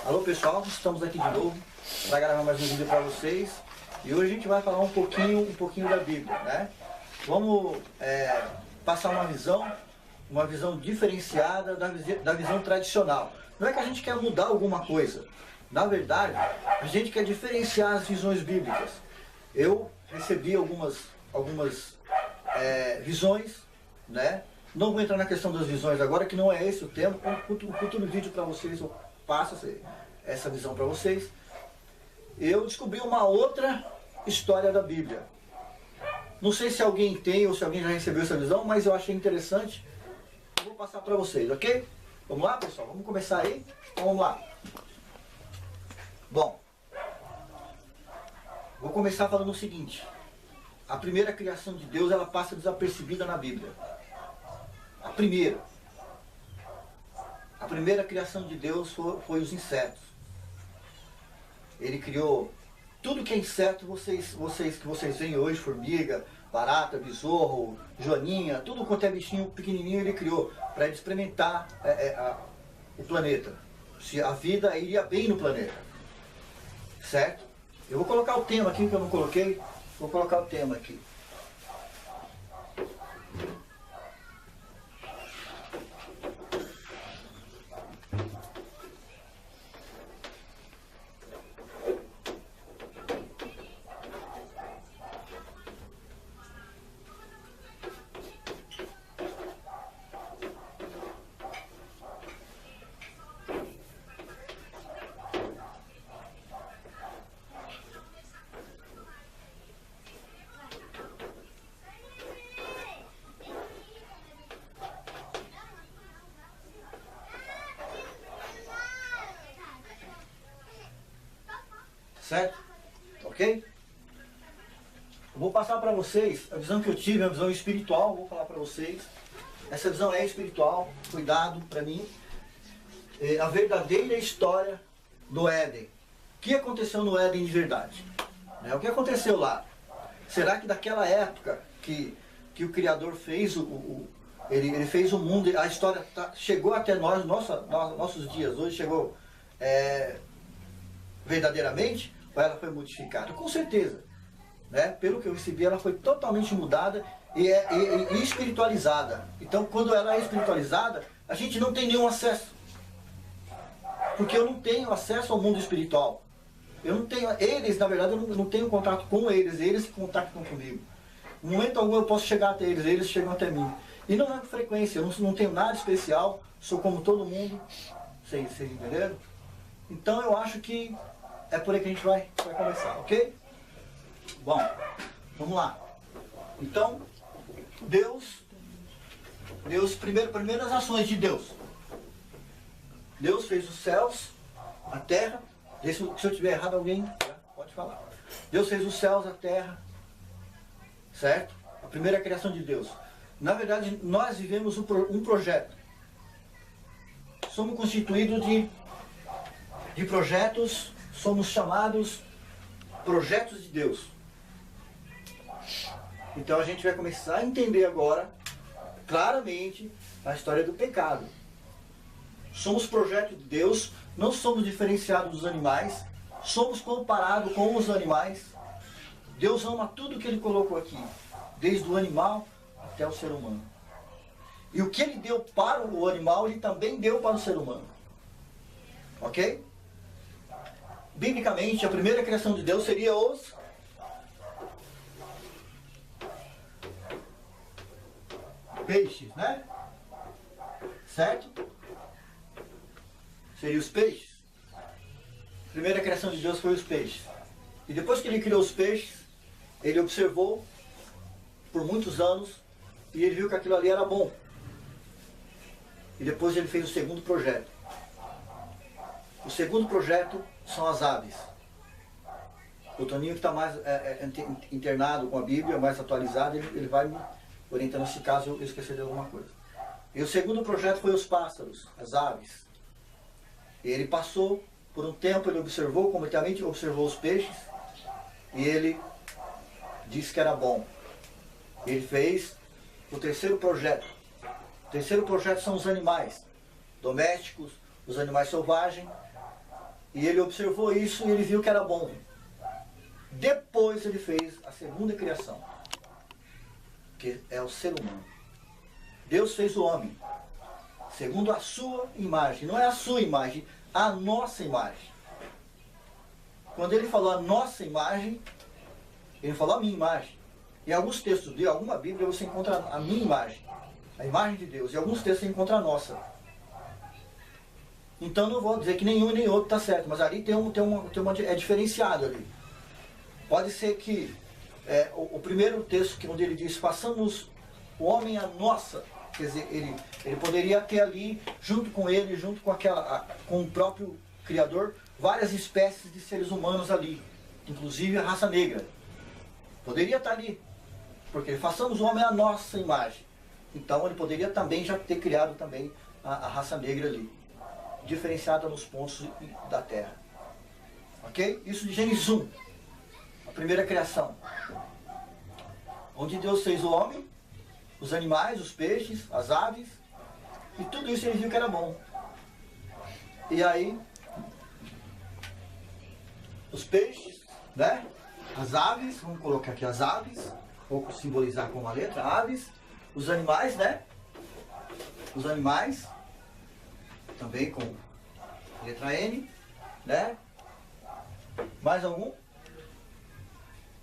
Alô pessoal, estamos aqui de novo para gravar mais um vídeo para vocês. E hoje a gente vai falar um pouquinho da Bíblia, né? Vamos passar uma visão diferenciada da visão tradicional. Não é que a gente quer mudar alguma coisa. Na verdade, a gente quer diferenciar as visões bíblicas. Eu recebi algumas visões, né? Não vou entrar na questão das visões agora, que não é esse o tema. Um futuro vídeo para vocês, eu passo essa visão para vocês. Eu descobri uma outra história da Bíblia. Não sei se alguém tem ou se alguém já recebeu essa visão, mas eu achei interessante. Eu vou passar para vocês, ok? Vamos lá, pessoal? Vamos começar aí? Então, vamos lá. Bom, vou começar falando o seguinte. A primeira criação de Deus, ela passa desapercebida na Bíblia. A primeira criação de Deus foi os insetos. Ele criou tudo que é inseto, que vocês veem hoje, formiga, barata, besouro, joaninha, tudo quanto é bichinho pequenininho, ele criou para ele experimentar o planeta. Se a vida iria bem no planeta. Certo? Eu vou colocar o tema aqui que eu não coloquei. Vou colocar o tema aqui. Certo? Ok? Eu vou passar para vocês a visão que eu tive, a visão espiritual, vou falar para vocês. Essa visão é espiritual, cuidado para mim. A verdadeira história do Éden. O que aconteceu no Éden de verdade? O que aconteceu lá? Será que daquela época que o Criador fez ele fez o mundo, a história chegou até nós, nossos dias, hoje chegou verdadeiramente, ou ela foi modificada? Com certeza, né? Pelo que eu recebi, ela foi totalmente mudada e espiritualizada. Então, quando ela é espiritualizada, a gente não tem nenhum acesso, porque eu não tenho acesso ao mundo espiritual. Eu não tenho, eles, na verdade, eu não tenho contato com eles que contactam comigo. No momento algum eu posso chegar até eles chegam até mim. E não é com frequência, eu não tenho nada especial, sou como todo mundo, vocês entenderam? Então eu acho que é por aí que a gente vai começar, ok? Bom, vamos lá. Então, primeiras ações de Deus. Deus fez os céus, a terra. Se eu tiver errado, alguém pode falar. Deus fez os céus, a terra, certo? A primeira criação de Deus. Na verdade, nós vivemos um projeto. Somos constituídos de projetos, somos chamados projetos de Deus. Então a gente vai começar a entender agora, claramente, a história do pecado. Somos projeto de Deus, não somos diferenciados dos animais, somos comparados com os animais. Deus ama tudo que Ele colocou aqui, desde o animal até o ser humano. E o que Ele deu para o animal, Ele também deu para o ser humano. Ok? Biblicamente, a primeira criação de Deus seria os peixes, né? Certo? Seria os peixes. A primeira criação de Deus foi os peixes. E depois que Ele criou os peixes, Ele observou por muitos anos e Ele viu que aquilo ali era bom. E depois Ele fez o segundo projeto. O segundo projeto são as aves. O Toninho, que está mais internado com a Bíblia, mais atualizado, ele vai me orientando se caso eu esquecer de alguma coisa. E o segundo projeto foi os pássaros, as aves. E ele passou por um tempo, ele observou, completamente observou os peixes, e ele disse que era bom. Ele fez o terceiro projeto. terceiro projeto são os animais domésticos, os animais selvagens. E ele observou isso e ele viu que era bom. Depois ele fez a segunda criação, que é o ser humano. Deus fez o homem segundo a sua imagem. Não é a sua imagem, a nossa imagem. Quando ele falou a nossa imagem, ele falou a minha imagem. Em alguns textos de alguma Bíblia você encontra a minha imagem, a imagem de Deus. Em alguns textos você encontra a nossa. Então não vou dizer que nenhum e nem outro está certo, mas ali é diferenciado ali. Pode ser que o primeiro texto onde ele diz, façamos o homem a nossa, quer dizer, ele poderia ter ali, junto com ele, junto com o próprio Criador, várias espécies de seres humanos ali, inclusive a raça negra. Poderia estar ali, porque façamos o homem a nossa imagem. Então ele poderia também já ter criado também a raça negra ali, diferenciada nos pontos da terra. Ok? Isso de Gênesis 1, a primeira criação. Onde Deus fez o homem, os animais, os peixes, as aves, e tudo isso ele viu que era bom. E aí, os peixes, né? As aves, vamos colocar aqui as aves, vou simbolizar com uma letra, aves, os animais, né? Os animais, também com letra N, né? Mais algum?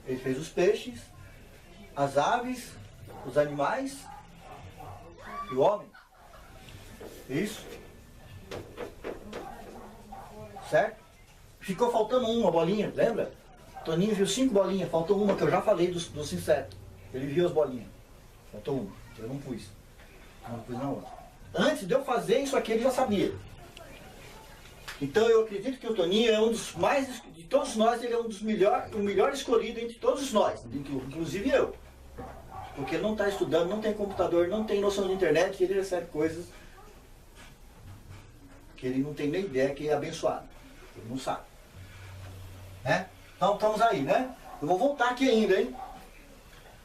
Ele fez os peixes, as aves, os animais e o homem. Isso? Certo? Ficou faltando uma bolinha, lembra? Toninho viu 5 bolinhas, faltou uma que eu já falei dos insetos. Ele viu as bolinhas. Faltou uma, eu não pus. Não pus na outra. Antes de eu fazer isso aqui, ele já sabia. Então eu acredito que o Toninho é um dos mais, de todos nós, ele é um dos melhores, o melhor escolhido entre todos nós, inclusive eu. Porque ele não está estudando, não tem computador, não tem noção de internet, e ele recebe coisas que ele não tem nem ideia que é abençoado. Ele não sabe. Né? Então estamos aí, né? Eu vou voltar aqui ainda, hein?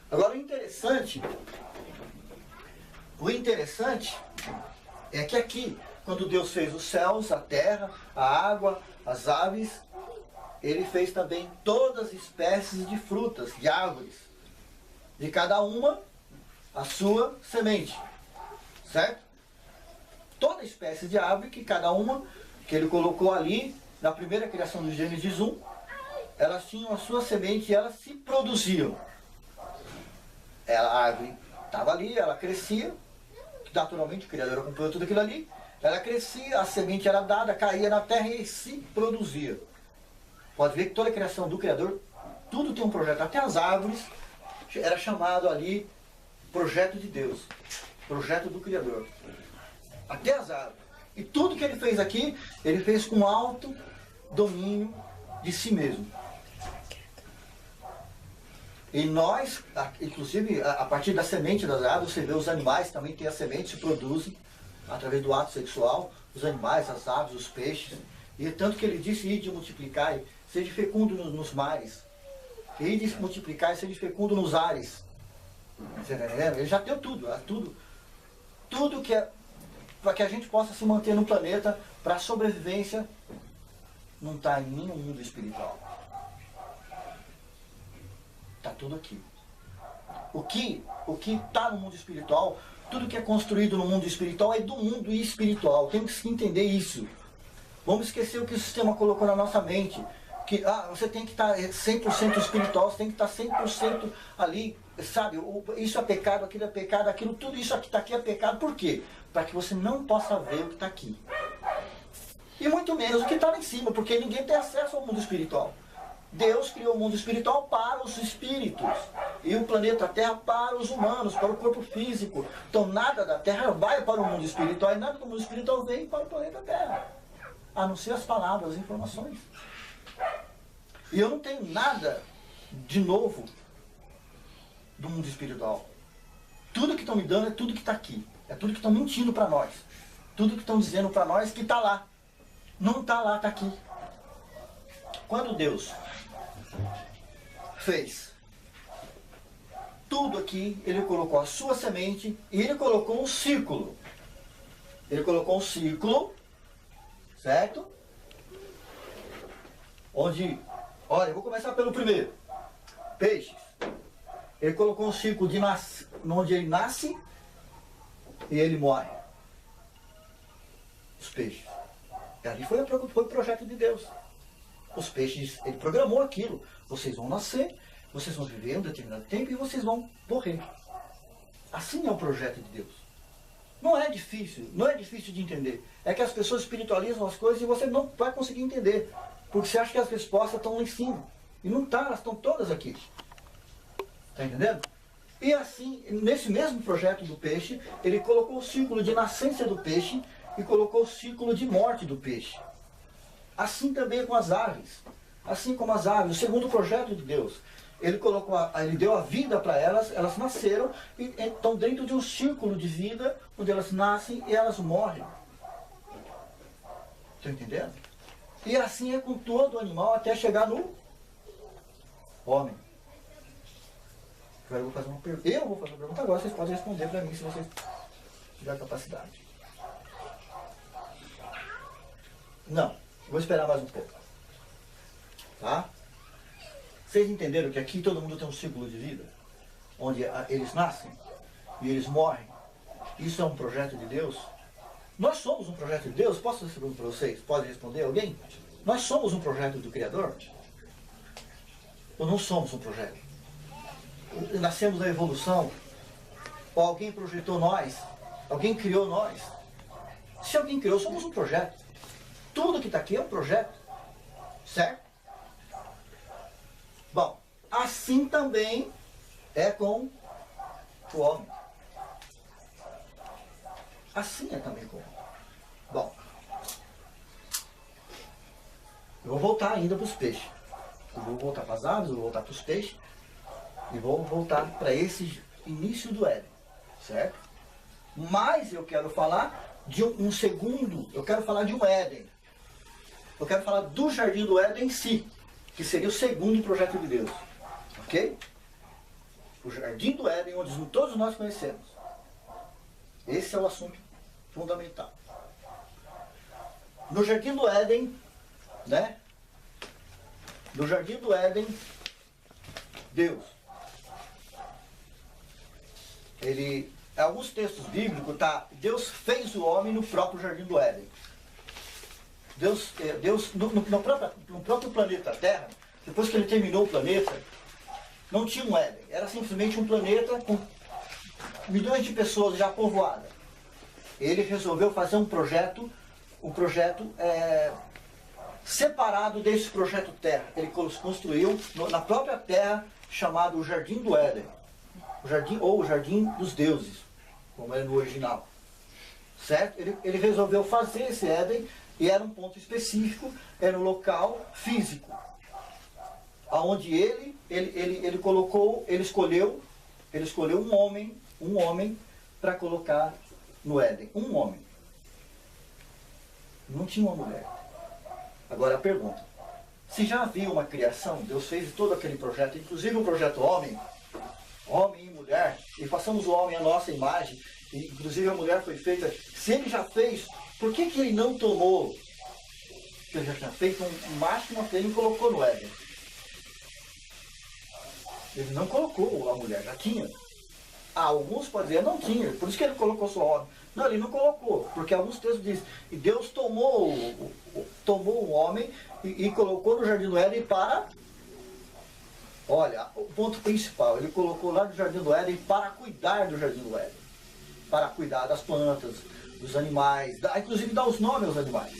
Agora o interessante é que aqui, quando Deus fez os céus, a terra, a água, as aves, ele fez também todas as espécies de frutas, de árvores. De cada uma a sua semente. Certo? Toda espécie de árvore, que cada uma, que ele colocou ali, na primeira criação do Gênesis 1, elas tinham a sua semente e elas se produziam. A árvore estava ali, ela crescia, naturalmente o Criador acompanhou tudo aquilo ali, ela crescia, a semente era dada, caía na terra e se produzia. Pode ver que toda a criação do Criador, tudo tem um projeto, até as árvores, era chamado ali projeto de Deus, projeto do Criador. Até as árvores. E tudo que ele fez aqui, ele fez com alto domínio de si mesmo. E nós, inclusive, a partir da semente das árvores, você vê os animais também têm a semente, se produzem através do ato sexual, os animais, as aves, os peixes. E tanto que ele disse, ide multiplicar, seja fecundo nos mares. Ide multiplicar e seja fecundo nos ares. Você está entendendo? Ele já deu tudo que é para que a gente possa se manter no planeta, para a sobrevivência, não está em nenhum mundo espiritual. Está tudo aqui. O que está no mundo espiritual, tudo que é construído no mundo espiritual é do mundo espiritual. Temos que entender isso. Vamos esquecer o que o sistema colocou na nossa mente. Que você tem que estar 100% espiritual, você tem que estar 100% ali, sabe? Isso é pecado, aquilo, tudo isso que está aqui é pecado. Por quê? Para que você não possa ver o que está aqui. E muito menos o que está lá em cima, porque ninguém tem acesso ao mundo espiritual. Deus criou o mundo espiritual para os espíritos e o planeta Terra para os humanos, para o corpo físico. Então nada da Terra vai para o mundo espiritual e nada do mundo espiritual vem para o planeta Terra, a não ser as palavras, as informações. E eu não tenho nada de novo do mundo espiritual. Tudo que estão me dando é tudo que está aqui. É tudo que estão mentindo para nós. Tudo que estão dizendo para nós que está lá. Não está lá, está aqui. Quando Deus fez tudo aqui, ele colocou a sua semente e ele colocou um círculo. Ele colocou um círculo, certo? onde, olha, eu vou começar pelo primeiro. Peixes. Ele colocou um círculo de onde ele nasce e ele morre. Os peixes. E ali foi o projeto de Deus. Os peixes, ele programou aquilo. Vocês vão nascer, vocês vão viver um determinado tempo e vocês vão morrer. Assim é o projeto de Deus. Não é difícil de entender. É que as pessoas espiritualizam as coisas e você não vai conseguir entender. Porque você acha que as respostas estão lá em cima. E não estão, elas estão todas aqui. Está entendendo? E assim, nesse mesmo projeto do peixe, ele colocou o círculo de nascença do peixe e colocou o círculo de morte do peixe. Assim também com as aves. Assim como as aves, o segundo projeto de Deus. Ele deu a vida para elas, elas nasceram e estão dentro de um círculo de vida, onde elas nascem e elas morrem. Estão entendendo? E assim é com todo animal até chegar no homem. Agora eu vou fazer uma pergunta agora, vocês podem responder para mim se vocês tiverem capacidade. Não, vou esperar mais um pouco. Tá? Vocês entenderam que aqui todo mundo tem um círculo de vida? Onde eles nascem e eles morrem. Isso é um projeto de Deus? Nós somos um projeto de Deus? Posso responder para vocês? Pode responder alguém? Nós somos um projeto do Criador? Ou não somos um projeto? Nascemos da evolução? Ou alguém projetou nós? Alguém criou nós? Se alguém criou, somos um projeto. Tudo que está aqui é um projeto. Certo? Bom, assim também é com o homem. Assim é também com o homem. Bom, eu vou voltar ainda para os peixes. Eu vou voltar para as aves, eu vou voltar para os peixes. E vou voltar para esse início do Éden. Certo? Mas eu quero falar de um segundo, eu quero falar de um Éden. Eu quero falar do Jardim do Éden em si, que seria o segundo projeto de Deus. Ok? O Jardim do Éden, onde todos nós conhecemos. Esse é o assunto fundamental. No Jardim do Éden, né? No Jardim do Éden, Deus. Alguns textos bíblicos, tá? Deus fez o homem no próprio Jardim do Éden. Deus no próprio planeta Terra, depois que ele terminou o planeta, não tinha um Éden. Era simplesmente um planeta com milhões de pessoas já povoadas. Ele resolveu fazer um projeto separado desse projeto Terra. Ele construiu na própria Terra, chamado o Jardim do Éden. O Jardim dos Deuses, como é no original. Certo? Ele resolveu fazer esse Éden. E era um ponto específico, era um local físico, onde ele escolheu um homem para colocar no Éden. Um homem. Não tinha uma mulher. Agora a pergunta, se já havia uma criação, Deus fez todo aquele projeto, inclusive o projeto homem e mulher, e passamos o homem à nossa imagem, e inclusive a mulher foi feita, se ele já fez, por que ele não tomou, que ele já tinha feito um macho e uma fêmea e colocou no Éden? Ele não colocou a mulher, já tinha. Alguns podem dizer, não tinha, por isso que ele colocou só homem. Não, ele não colocou, porque alguns textos dizem, e Deus tomou o homem e colocou no Jardim do Éden para... Olha, o ponto principal, ele colocou lá no Jardim do Éden para cuidar do Jardim do Éden. Para cuidar das plantas, dos animais, inclusive dar os nomes aos animais.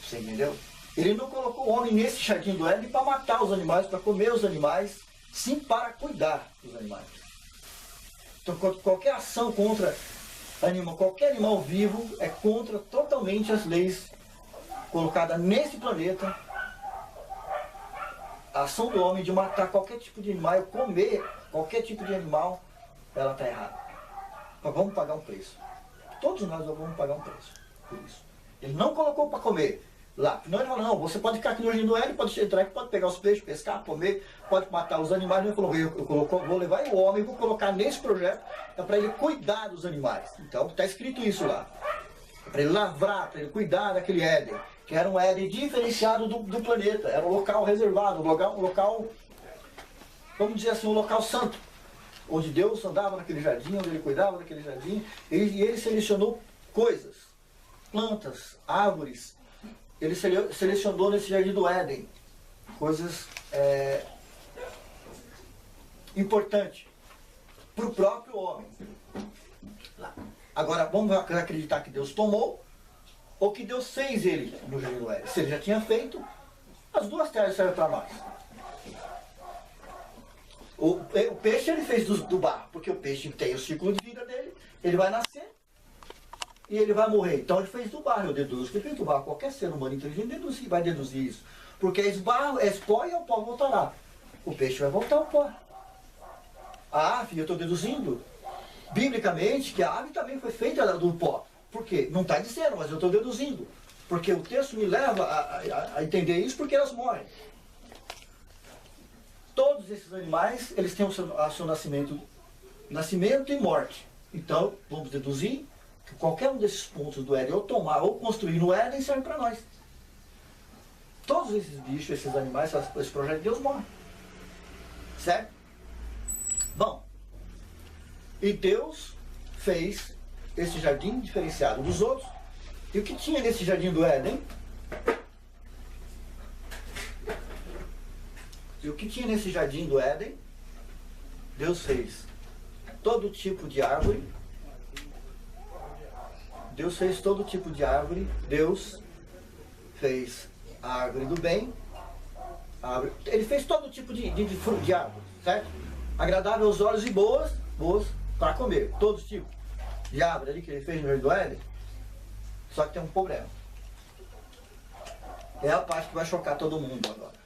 Você entendeu? Ele não colocou o homem nesse Jardim do Éden para matar os animais, para comer os animais, sim para cuidar dos animais. Então qualquer ação contra qualquer animal vivo é contra totalmente as leis colocadas nesse planeta. A ação do homem de matar qualquer tipo de animal, comer qualquer tipo de animal, ela está errada. Mas vamos pagar um preço. Todos nós vamos pagar um preço por isso. Ele não colocou para comer lá. Não, ele falou, não, você pode ficar aqui no Jardim do Éden, pode entrar aqui, pode pegar os peixes, pescar, comer, pode matar os animais. Ele falou, vou levar o homem e vou colocar nesse projeto para ele cuidar dos animais. Então está escrito isso lá. para ele lavrar, para ele cuidar daquele Éden, que era um Éden diferenciado do planeta, era um local reservado, um local, vamos dizer assim, um local santo, onde Deus andava naquele jardim, onde ele cuidava daquele jardim, e ele selecionou coisas, plantas, árvores, ele selecionou nesse jardim do Éden, coisas importantes para o próprio homem. Agora, vamos acreditar que Deus tomou, ou que Deus fez ele no jardim do Éden. Se ele já tinha feito, as duas terras servem para nós. O peixe ele fez do barro, porque o peixe tem o ciclo de vida dele, ele vai nascer e ele vai morrer. Então ele fez do barro, eu deduzo que ele fez do barro. Qualquer ser humano inteligente vai deduzir isso. Porque é barro, é pó e o pó voltará. O peixe vai voltar ao pó. A ave, eu estou deduzindo, biblicamente, que a ave também foi feita do pó. Por quê? Não está dizendo, mas eu estou deduzindo. Porque o texto me leva a entender isso, porque elas morrem. Todos esses animais, eles têm o seu nascimento e morte. Então, vamos deduzir que qualquer um desses pontos do Éden, ou tomar, ou construir no Éden, serve para nós. Todos esses bichos, esses animais, esse projeto de Deus morre. Certo? Bom, e Deus fez esse jardim diferenciado dos outros. E o que tinha nesse jardim do Éden? E o que tinha nesse jardim do Éden? Deus fez todo tipo de árvore. Deus fez todo tipo de árvore. Deus fez a árvore do bem. Ele fez todo tipo de árvore, certo? Agradável aos olhos e boas para comer. Todos os tipos de árvore ali que ele fez no jardim do Éden. Só que tem um problema. É a parte que vai chocar todo mundo agora.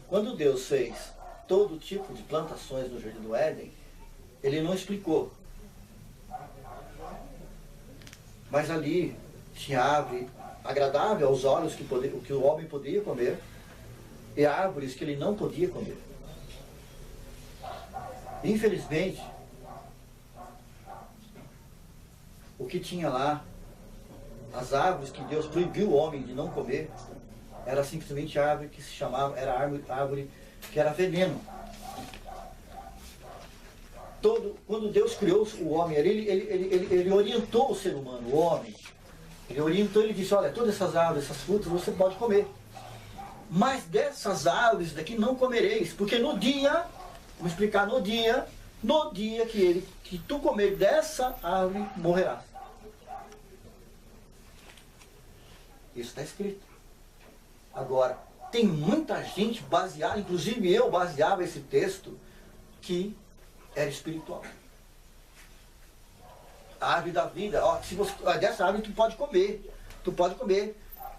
Quando Deus fez todo tipo de plantações no jardim do Éden, ele não explicou. Mas ali tinha árvore agradável aos olhos que o homem podia comer, e árvores que ele não podia comer. Infelizmente, o que tinha lá, as árvores que Deus proibiu o homem de não comer, era simplesmente árvore que se chamava, era árvore que era veneno. Quando Deus criou o homem, ele orientou o ser humano, o homem. Ele orientou, ele disse, olha, todas essas árvores, essas frutas você pode comer. Mas dessas árvores daqui não comereis, porque no dia, vou explicar, no dia que tu comer dessa árvore, morrerás. Isso está escrito. Agora, tem muita gente baseada, inclusive eu baseava esse texto, que era espiritual. A árvore da vida, ó, se você, dessa árvore tu pode comer. Tu pode comer.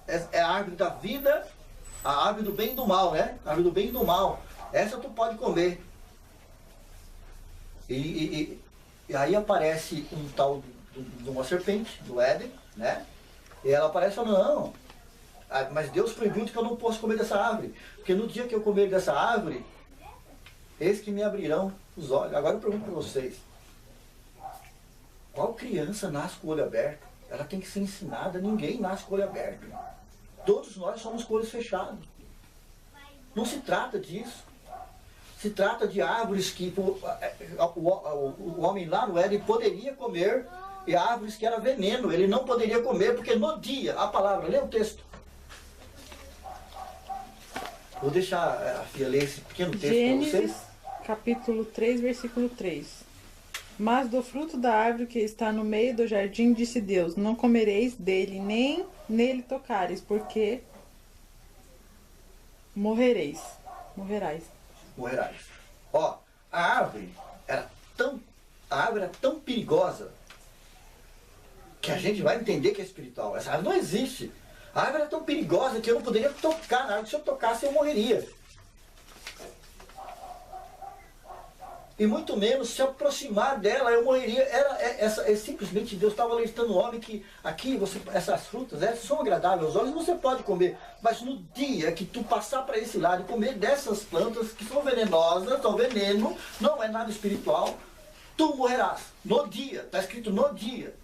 É a árvore da vida, a árvore do bem e do mal, né? A árvore do bem e do mal. Essa tu pode comer. E aí aparece um tal de uma serpente, do Éden, né? E ela aparece e fala, não, mas Deus proibiu que eu não posso comer dessa árvore. Porque no dia que eu comer dessa árvore, eis que me abrirão os olhos. Agora eu pergunto para vocês, qual criança nasce com o olho aberto? Ela tem que ser ensinada, ninguém nasce com o olho aberto. Todos nós somos com olhos fechados. Não se trata disso. Se trata de árvores que o homem lá no Éden poderia comer, e árvores que era veneno, ele não poderia comer, porque no dia, a palavra, lê o texto. Vou deixar a Fia ler esse pequeno texto para vocês. Gênesis, capítulo 3, versículo 3. Mas do fruto da árvore que está no meio do jardim, disse Deus, não comereis dele, nem nele tocareis, porque morrerais. Ó, a árvore era tão perigosa que a gente vai entender que é espiritual. Essa árvore não existe. A árvore era tão perigosa que eu não poderia tocar na árvore. Se eu tocasse, eu morreria. E muito menos se aproximar dela, eu morreria. Simplesmente Deus estava alertando o homem que aqui essas frutas são agradáveis aos olhos, você pode comer. Mas no dia que tu passar para esse lado e comer dessas plantas que são venenosas, são veneno, não é nada espiritual, tu morrerás. No dia, está escrito no dia.